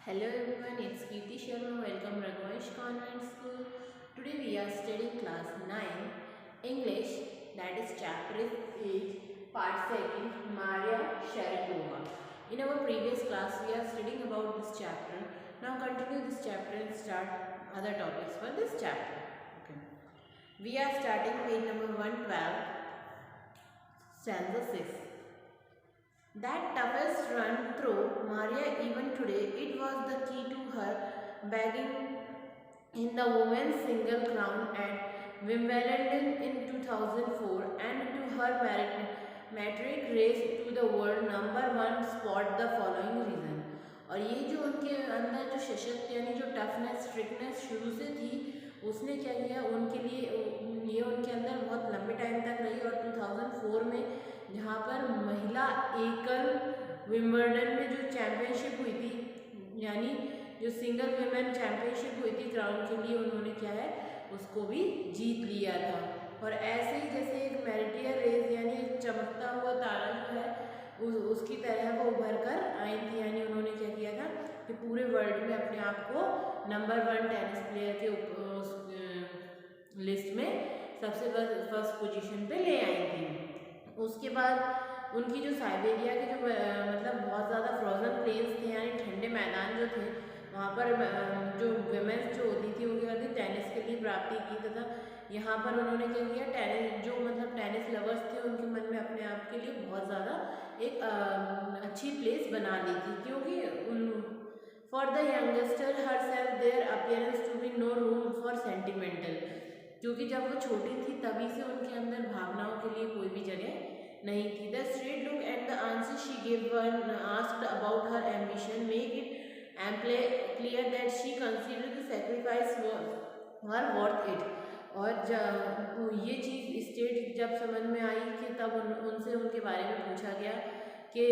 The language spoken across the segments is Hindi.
Hello everyone, it's Kirti Sharma. Welcome Raghavesh Convent School. Today we are studying class 9 English, that is chapter 8, part 2, Maria Sharapova. In our previous class we are studying about this chapter. Now continue this chapter and start other topics for this chapter. Okay. We are starting page number 112, stanza 6. That toughest run through Maria even today, it was the key to her bagging in the women's single crown at Wimbledon in 2004 and to her metric race to the world number one spot the following reason. और ये जो उनके अंदर जो सशक्त यानी जो टफनेस स्ट्रिक्टनेस शुरू से थी उसने क्या किया उनके लिए ये उनके अंदर बहुत लंबे टाइम तक रही और 2004 में जहाँ पर महिला एकल विंबलडन में जो चैम्पियनशिप हुई थी यानी जो सिंगल विमेन चैम्पियनशिप हुई थी क्राउन के लिए उन्होंने क्या है उसको भी जीत लिया था। और ऐसे ही जैसे एक मेरिटियर रेस यानी चमकता हुआ तारा जो है उसकी तरह वो उभर कर आई थी, यानी उन्होंने क्या किया था कि पूरे वर्ल्ड में अपने आप को नंबर 1 टेनिस प्लेयर के लिस्ट में सबसे फर्स्ट पोजीशन पे ले आई थी। उसके बाद उनकी जो साइबेरिया के जो मतलब बहुत ज़्यादा फ्रोजन प्लेन्स थे यानी ठंडे मैदान जो थे वहाँ पर जो विमेंस जो होती थी वो क्या करती टेनिस के लिए प्राप्ति की तथा यहाँ पर उन्होंने क्या किया टेनिस जो मतलब टेनिस लवर्स थे उनके मन में अपने आप के लिए बहुत ज़्यादा एक अच्छी प्लेस बना ली थी, क्योंकि for the youngster herself their appearance to be no room for sentimental, क्योंकि जब वो छोटी थी तभी से उनके अंदर भावनाओं के लिए कोई भी जगह नहीं थी। The straight look at the answer she give when asked about her ambition make it ample clear that she consider the sacrifice were worth it. और ये चीज़ स्टेट जब समझ में आई कि तब उनसे उनके बारे में पूछा गया कि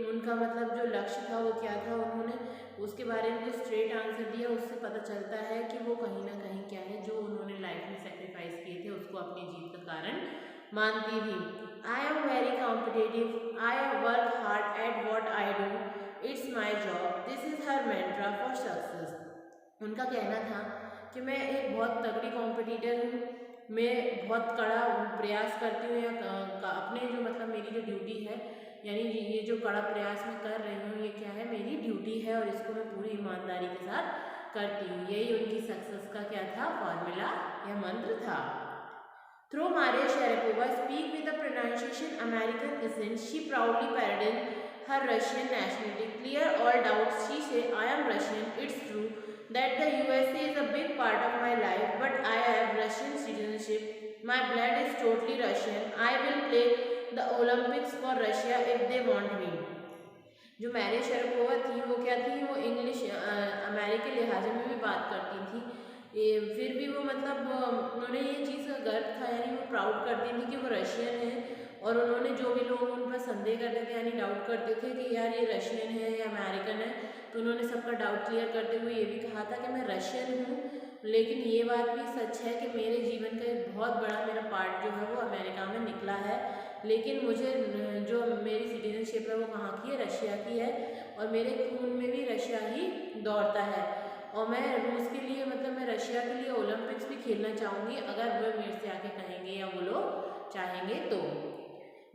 उनका मतलब जो लक्ष्य था वो क्या था, उन्होंने उसके बारे में जो स्ट्रेट आंसर दिया उससे पता चलता है कि वो कहीं ना कहीं क्या है जो उन्होंने लाइफ में सेक्रीफाइस किए थे उसको अपनी जीत का कारण मानती थी। I am very competitive, I work hard at what I do, it's my job, this is her mantra for success. उनका कहना था कि मैं एक बहुत तगड़ी कॉम्पिटिटर हूँ, मैं बहुत कड़ा प्रयास करती हूँ या अपने जो मतलब मेरी जो ड्यूटी है यानी ये जो कड़ा प्रयास मैं कर रही हूँ ये क्या है मेरी ड्यूटी है और इसको मैं पूरी ईमानदारी के साथ करती हूँ। यही उनकी सक्सेस का क्या था फॉर्मूला या मंत्र था। Through Maria Sharapova speak with the pronunciation American accent, she proudly paraded her Russian nationality. Clear all doubts, she say, I am Russian. It's true that the USA is a big part of my life, but I have Russian citizenship. My blood is totally Russian. I will play the Olympics for Russia if they want me. जो मैरिया शरापोवा थी वो क्या थी, वो इंग्लिश अमेरिकी लिहाजे में भी बात करती थी, फिर भी वो मतलब उन्होंने ये चीज़ का गर्व था यानी वो प्राउड करती थी कि वो रशियन है। और उन्होंने जो भी लोग उन पर संदेह करते थे यानी डाउट करते थे कि यार ये रशियन है या अमेरिकन है, तो उन्होंने सबका डाउट क्लियर करते हुए ये भी कहा था कि मैं रशियन हूँ, लेकिन ये बात भी सच है कि मेरे जीवन का एक बहुत बड़ा मेरा पार्ट जो है वो अमेरिका में निकला है, लेकिन मुझे जो मेरी सिटीजनशिप है वो कहाँ की है, रशिया की है और मेरे खून में भी रशिया ही दौड़ता है और मैं रूस के लिए मतलब मैं रशिया के लिए ओलंपिक्स भी खेलना चाहूँगी अगर वो मेरे से आके कहेंगे या वो लोग चाहेंगे तो।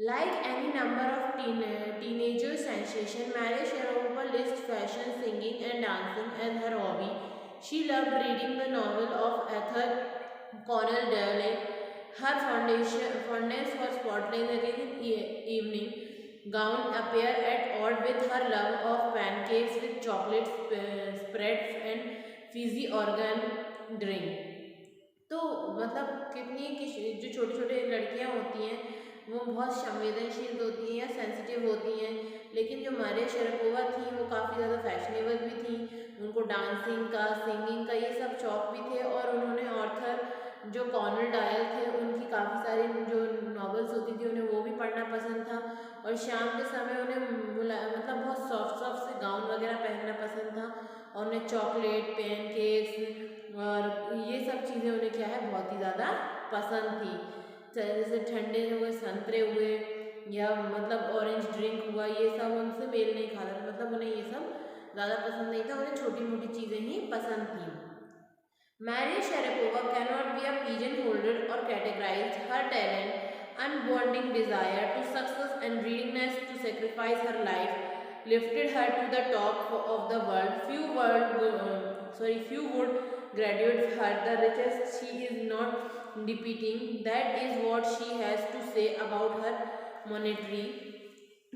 Like any number of teenager sensation, Maria Sharapova lists fashion, singing and dancing as her hobby. She loved reading the novel of Arthur Conan Doyle. Her fondness for spontaneous evening gown appear at odd with her love of pancakes with chocolate spreads and fizzy organ drink. तो मतलब कितनी जो छोटी छोटी लड़कियां होती हैं वो बहुत संवेदनशील होती हैं या सेंसिटिव होती हैं, लेकिन जो मारिया शरापोवा थी वो काफ़ी ज़्यादा फैशनेबल भी थी, उनको डांसिंग का सिंगिंग का ये सब शौक भी थे और उन्होंने ऑर्थर जो कॉनल डॉयल थे उनकी काफ़ी सारी जो नॉवेल्स होती थी उन्हें वो भी पढ़ना पसंद था और शाम के समय उन्हें मतलब बहुत सॉफ्ट सॉफ्ट से गाउन वगैरह पहनना पसंद था और उन्हें चॉकलेट पैनकेक्स और ये सब चीज़ें उन्हें क्या है बहुत ही ज़्यादा पसंद थी, जैसे ठंडे हुए संतरे हुए या मतलब ऑरेंज ड्रिंक हुआ ये सब उनसे मेल नहीं खाता था, मतलब उन्हें ये सब ज़्यादा पसंद नहीं था, उन्हें छोटी मोटी चीज़ें ही पसंद थी। Maria Sharapova cannot be a pigeon-holed or categorized. Her talent, unbounding desire to success, and readiness to sacrifice her life lifted her to the top of the world. Few would graduate her the richest. She is not repeating. That is what she has to say about her monetary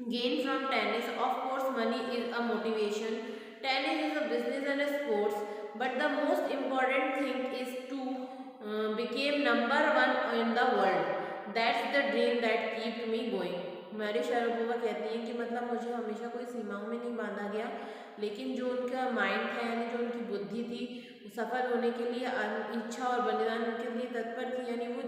gain from tennis. Of course, money is a motivation. Tennis is a business and a sports, but the most important thing is to become number one in the world. That's the dream that kept me going. Mary Sharapova कहती हैं कि मतलब मुझे हमेशा कोई सीमाओं में नहीं बांधा गया, लेकिन जो उनका माइंड था यानी जो उनकी बुद्धि थी सफल होने के लिए इच्छा और बलिदान के लिए तत्पर थी। यानी वो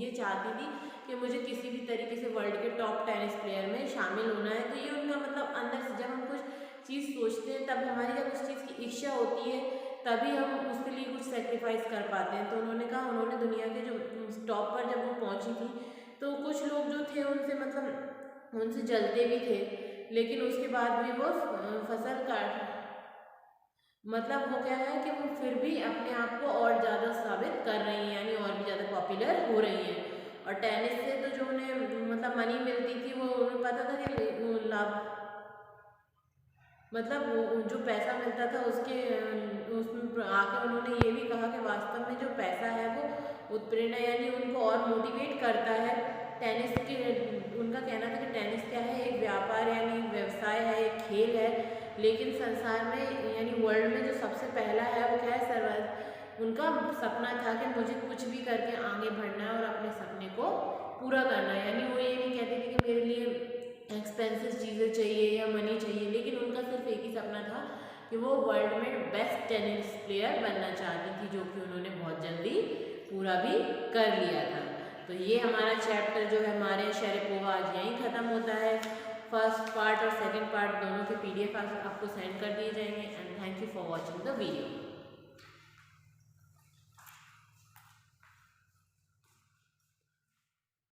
ये चाहती थी कि मुझे किसी भी तरीके से वर्ल्ड के टॉप टेनिस प्लेयर में शामिल होना है। तो ये उनका मतलब अंदर से जब हम कुछ चीज़ सोचते हैं तब हमारी जब उस चीज़ की इच्छा होती है तभी हम उसके लिए कुछ सेक्रीफाइस कर पाते हैं। तो उन्होंने कहा उन्होंने दुनिया के जो टॉप पर जब वो पहुंची थी तो कुछ लोग जो थे उनसे मतलब उनसे जलते भी थे, लेकिन उसके बाद भी वो फसल काट मतलब वो क्या है कि वो फिर भी अपने आप को और ज़्यादा साबित कर रही हैं, यानी और भी ज़्यादा पॉपुलर हो रही हैं। और टेनिस से तो जो उन्हें मतलब मनी मिलती थी वो उन्हें पता था कि लाभ मतलब जो पैसा मिलता था उसके उसमें आके उन्होंने ये भी कहा कि वास्तव में जो पैसा है वो उत्प्रेरणा यानी उनको और मोटिवेट करता है। टेनिस के उनका कहना था कि टेनिस क्या है, एक व्यापार यानी व्यवसाय है, एक खेल है, लेकिन संसार में यानी वर्ल्ड में जो सबसे पहला है वो क्या है, उनका सपना था कि मुझे कुछ भी करके आगे बढ़ना है और अपने सपने को पूरा करना है। यानी वो ये नहीं कहते थे कि मेरे लिए एक्सपेंसिव चीज़ें चाहिए या मनी चाहिए, लेकिन उनका सिर्फ एक ही सपना था कि वो वर्ल्ड में बेस्ट टेनिस प्लेयर बनना चाहती थी, जो कि उन्होंने बहुत जल्दी पूरा भी कर लिया था। तो ये हमारा चैप्टर जो है मारिया शारापोवा आज यहीं ख़त्म होता है। फर्स्ट पार्ट और सेकंड पार्ट दोनों के PDF आपको सेंड कर दिए जाएंगे। And thank you for watching the video.